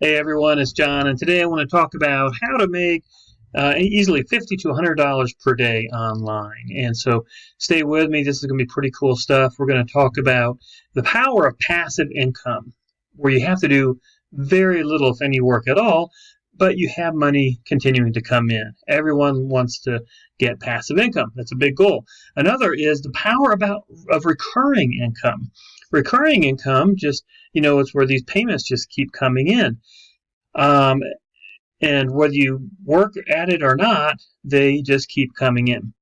Hey everyone, it's John, and today I want to talk about how to make easily $50 to $100 per day online. And so stay with me. This is going to be pretty cool stuff. We're going to talk about the power of passive income, where you have to do very little, if any, work at all, but you have money continuing to come in. Everyone wants to get passive income. That's a big goal. Another is the power of recurring income. Recurring income, just it's where these payments just keep coming in. Um, and whether you work at it or not, they just keep coming in.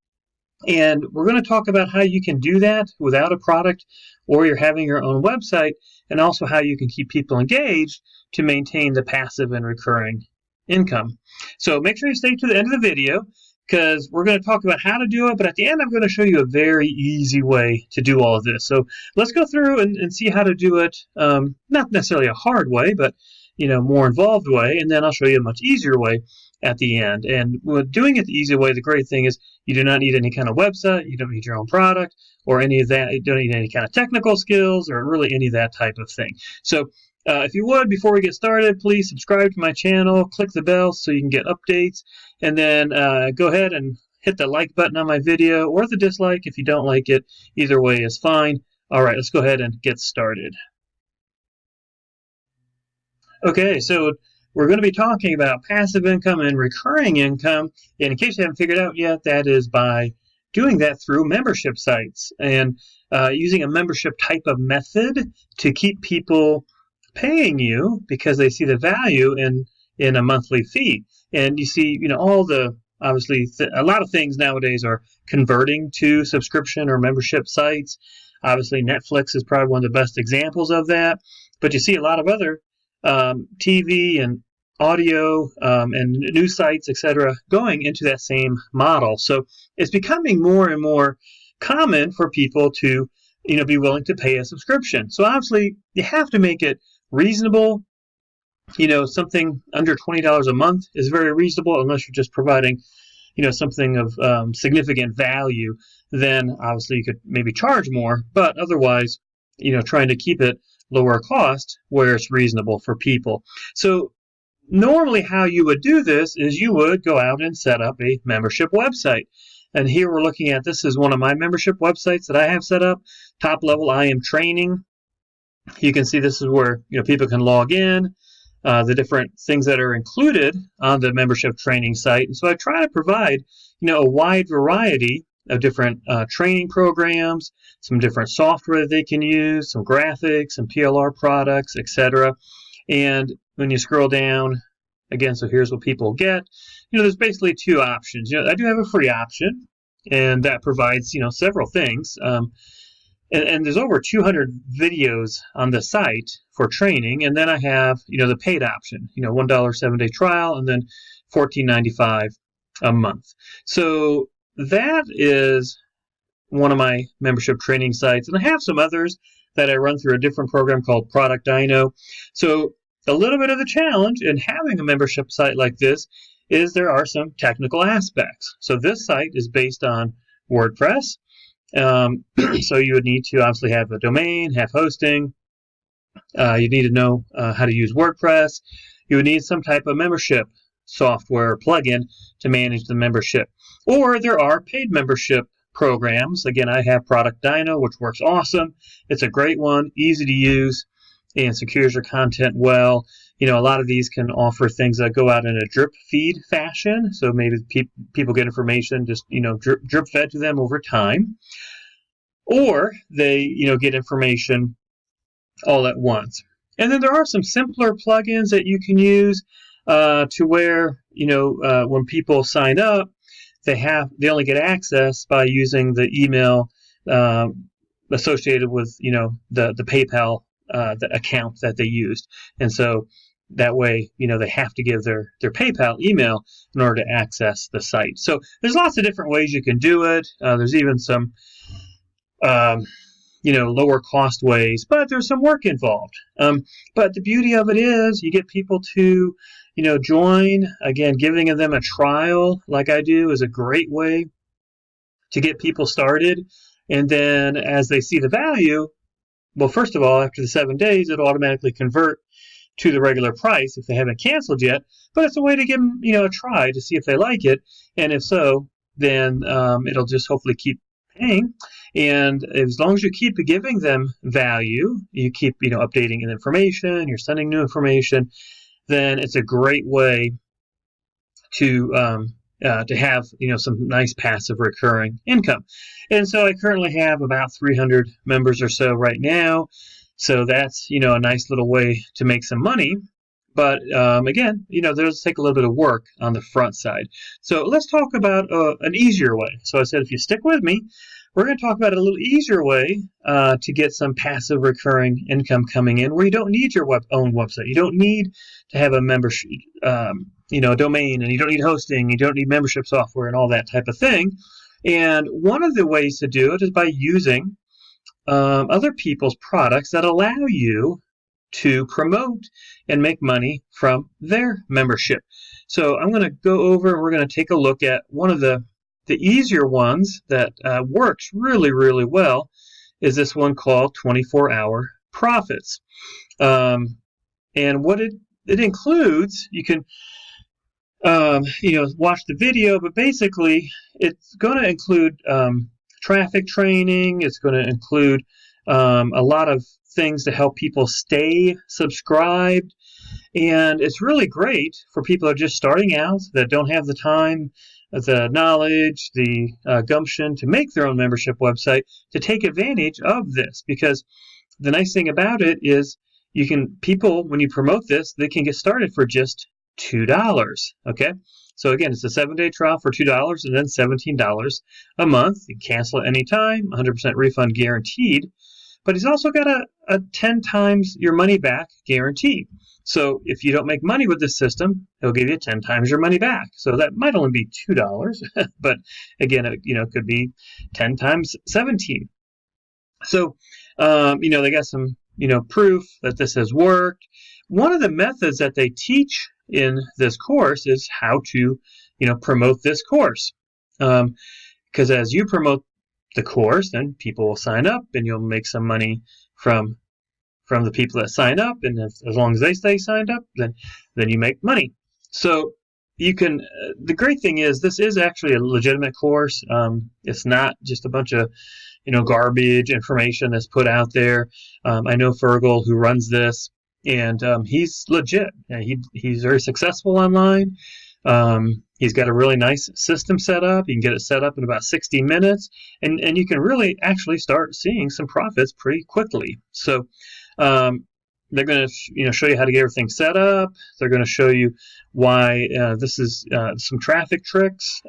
And we're going to talk about how you can do that without a product, or you're having your own website, and also how you can keep people engaged to maintain the passive and recurring income. So make sure you stay to the end of the video, because we're going to talk about how to do it, but at the end I'm going to show you a very easy way to do all of this. So let's go through and see how to do it, not necessarily a hard way, but more involved way, and then I'll show you a much easier way at the end. And with doing it the easy way, the great thing is you do not need any kind of website, you don't need your own product or any of that, you don't need any kind of technical skills or really any of that type of thing. So if you would, before we get started, please subscribe to my channel, click the bell so you can get updates, and then go ahead and hit the like button on my video or the dislike if you don't like it. Either way is fine. All right, let's go ahead and get started. Okay, so we're going to be talking about passive income and recurring income. And in case you haven't figured out yet, that is by doing that through membership sites and using a membership type of method to keep people paying you because they see the value in a monthly fee. And you see, obviously a lot of things nowadays are converting to subscription or membership sites. Obviously, Netflix is probably one of the best examples of that. But you see a lot of other TV and audio and news sites, etc., going into that same model. So it's becoming more and more common for people to, be willing to pay a subscription. So obviously, you have to make it reasonable. Something under $20 a month is very reasonable, unless you're just providing, something of significant value. Then obviously you could maybe charge more, but otherwise, trying to keep it lower cost where it's reasonable for people. So normally how you would do this is you would go out and set up a membership website. And here we're looking at, this is one of my membership websites that I have set up. Top level, I am training. You can see this is where people can log in, the different things that are included on the membership training site. And so I try to provide a wide variety of different training programs, some different software that they can use, some graphics, some PLR products, etc. And when you scroll down, again, so here's what people get. There's basically two options. I do have a free option, and that provides, several things. And there's over 200 videos on the site for training. And then I have, the paid option, $1 7-day trial, and then $14.95 a month. So that is one of my membership training sites. And I have some others that I run through a different program called Product Dino. So a little bit of the challenge in having a membership site like this is there are some technical aspects. So this site is based on WordPress. So you would need to obviously have a domain, have hosting. You need to know how to use WordPress. You would need some type of membership software plugin to manage the membership. Or there are paid membership programs. Again, I have Product Dino, which works awesome. It's a great one, easy to use, and secures your content well. A lot of these can offer things that go out in a drip feed fashion. So maybe people get information just, drip fed to them over time. Or they, get information all at once. And then there are some simpler plugins that you can use to where, when people sign up, they only get access by using the email associated with, the PayPal the account that they used. And so that way, they have to give their PayPal email in order to access the site. So there's lots of different ways you can do it. There's even some, lower cost ways, but there's some work involved. But the beauty of it is you get people to, join. Again, giving them a trial like I do is a great way to get people started. And then as they see the value, well, first of all, after the 7 days, it'll automatically convert to the regular price if they haven't canceled yet, but it's a way to give them, a try to see if they like it. And if so, then it'll just hopefully keep paying. And as long as you keep giving them value, you keep, updating information, you're sending new information, then it's a great way to have, some nice passive recurring income. And so I currently have about 300 members or so right now. So that's, a nice little way to make some money. But again, there's take a little bit of work on the front side. So let's talk about an easier way. So I said, if you stick with me, we're going to talk about a little easier way to get some passive recurring income coming in, where you don't need your own website. You don't need to have a membership, domain, and you don't need hosting. You don't need membership software and all that type of thing. And one of the ways to do it is by using other people's products that allow you to promote and make money from their membership. So I'm going to go over and we're going to take a look at one of the easier ones that works really, really well is this one called 24-Hour Profits. And what it includes, you can watch the video, but basically it's going to include traffic training. It's going to include a lot of things to help people stay subscribed. And it's really great for people that are just starting out, that don't have the time, the knowledge, the gumption to make their own membership website, to take advantage of this. Because the nice thing about it is people, when you promote this, they can get started for just $2. Okay. So again, it's a 7-day trial for $2 and then $17 a month. You can cancel at any time, 100% refund guaranteed. But he's also got a 10 times your money back guarantee. So if you don't make money with this system, he'll give you 10 times your money back. So that might only be $2, but again, it could be 10 times 17. So, they got some, proof that this has worked. One of the methods that they teach in this course is how to, promote this course. Because as you promote the course, then people will sign up and you'll make some money from the people that sign up. And as long as they stay signed up, then you make money. So you can, the great thing is this is actually a legitimate course. It's not just a bunch of, garbage information that's put out there. I know Fergal, who runs this, and he's legit. He's very successful online. He's got a really nice system set up. You can get it set up in about 60 minutes, and you can really actually start seeing some profits pretty quickly. So they're going to show you how to get everything set up. They're going to show you why this is some traffic tricks,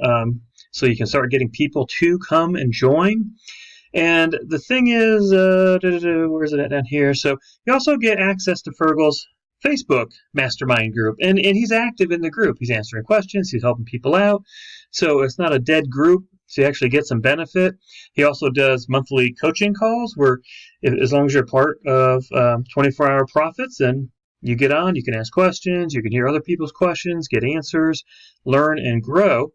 so you can start getting people to come and join. And the thing is, where is it at down here? So you also get access to Fergal's Facebook mastermind group, and he's active in the group. He's answering questions, he's helping people out, so it's not a dead group, so you actually get some benefit. He also does monthly coaching calls where, as long as you're part of 24-Hour Profits, then you get on, you can ask questions, you can hear other people's questions, get answers, learn and grow.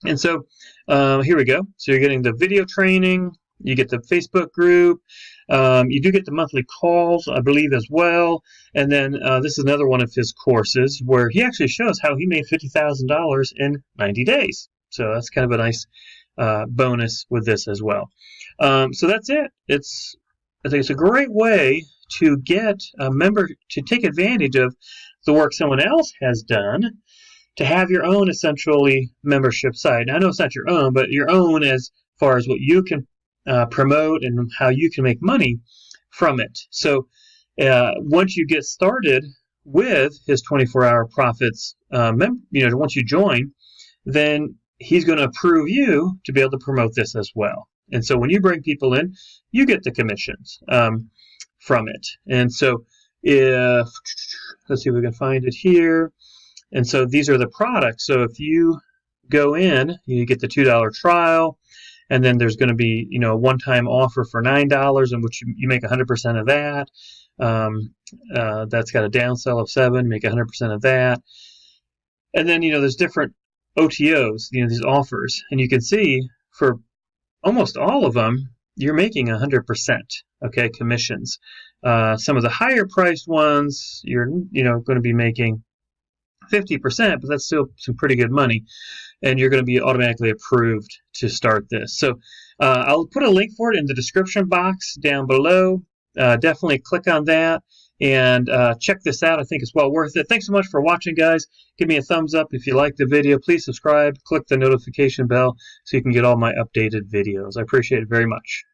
And so here we go. So you're getting the video training, you get the Facebook group, you do get the monthly calls, I believe, as well. And then this is another one of his courses where he actually shows how he made $50,000 in 90 days. So that's kind of a nice bonus with this as well. So that's it. I think it's a great way to get a member to take advantage of the work someone else has done, to have your own essentially membership site. Now, I know it's not your own, but your own as far as what you can promote and how you can make money from it. So once you get started with his 24-Hour Profits, once you join, then he's going to approve you to be able to promote this as well. And so when you bring people in, you get the commissions from it. And so let's see if we can find it here. And so these are the products. So if you go in, you get the $2 trial, and then there's going to be, a one-time offer for $9, in which you make 100% of that. That's got a downsell of 7, make 100% of that. And then, there's different OTOs, these offers, and you can see for almost all of them, you're making 100%, okay, commissions. Some of the higher priced ones, you're going to be making 50%, but that's still some pretty good money, and you're going to be automatically approved to start this. So I'll put a link for it in the description box down below. Definitely click on that and check this out. I think it's well worth it. Thanks so much for watching, guys. Give me a thumbs up if you like the video. Please subscribe, click the notification bell so you can get all my updated videos. I appreciate it very much.